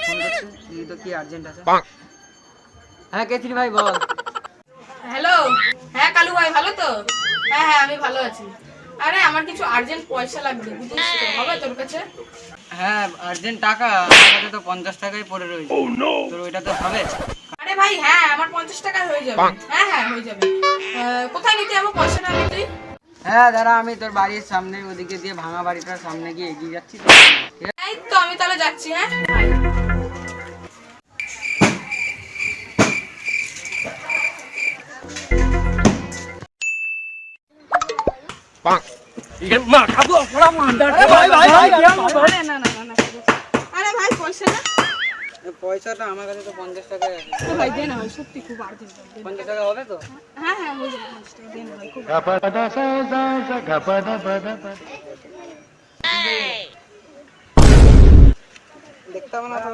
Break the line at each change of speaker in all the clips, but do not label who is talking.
Phone করছে, দেখি তো কি আর্জেন্ট আছে। হ্যাঁ কেতরি ভাই বল।
হ্যালো, হ্যাঁ কালু ভাই ভালো তো? হ্যাঁ হ্যাঁ আমি ভালো আছি। আরে আমার কিছু আর্জেন্ট পয়সা লাগবে, বুঝিস তো, হবে তোর কাছে?
হ্যাঁ আর্জেন্ট টাকা, আমার কাছে তো 50 টাকাই পড়ে রয়েছে। তোর ওইটা তো হবে?
আরে ভাই হ্যাঁ আমার 50 টাকায় হয়ে যাবে। হ্যাঁ হ্যাঁ হয়ে যাবে। কোথায় নিতে যাবো পয়সাটা আমি তুই?
হ্যাঁ দাঁড়া, আমি তোর বাড়ির সামনে ওদিকে দিয়ে ভাঙা বাড়িটার সামনে গিয়ে এগিয়ে যাচ্ছি তো। ঠিক আছে?
এই তো আমি তাহলে যাচ্ছি। হ্যাঁ আরে না না না না আরে ভাই পয়সা না।
পয়সাটা আমার কাছে তো 50 টাকাই আছে।
তো ভাই দে না ভাই, সত্যি খুব আর্জেন্ট।
50 টাকা হবে তো?
হ্যাঁ হ্যাঁ হয়ে যাবে 50 টাকা, দে না ভাই খুব
দেখতে হবে না তো?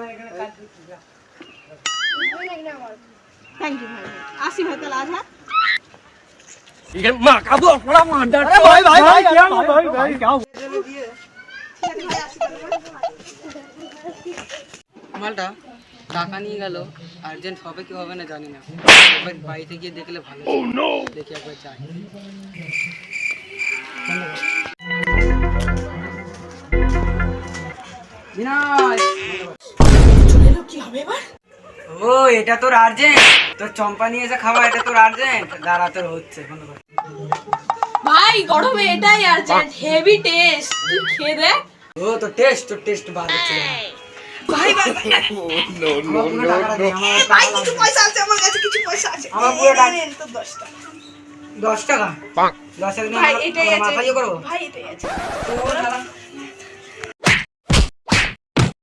থ্যাংক ইউ ভাই। আসি ভাই তাহলে আজ। হ্যাঁ
মালটা টাকা নিয়ে গেল, আর্জেন্ট হবে কি হবে না জানি না। একবার বাড়িতে গিয়ে দেখলে ভালো। দেখি একবার যাই। বিনয়,
চলে এলো, কি হবে এবার?
ও এটা তোর আর্জেন্ট, তোর চম্পা নিয়ে এসে খাওয়া, এটা তোর আর্জেন্ট। দাঁড়া তোর হচ্ছে কোনো কথা।
ভাই গরমে এটাই আর্জেন্ট, হেভি টেস্ট, তুই খেয়ে দেখ।
ও তোর টেস্ট বাদ হচ্ছে।
ভাই ভাই ভাই কিছু পয়সা আছে আমার কাছে, কিছু পয়সা আছে।
আমার পুরো টাকা
নেন তো 10 টাকা।
10 টাকা। 10 টাকা
ভাই এটাই আছে
মাথায় করবো।
ভাই, এটাই আছে।
তোর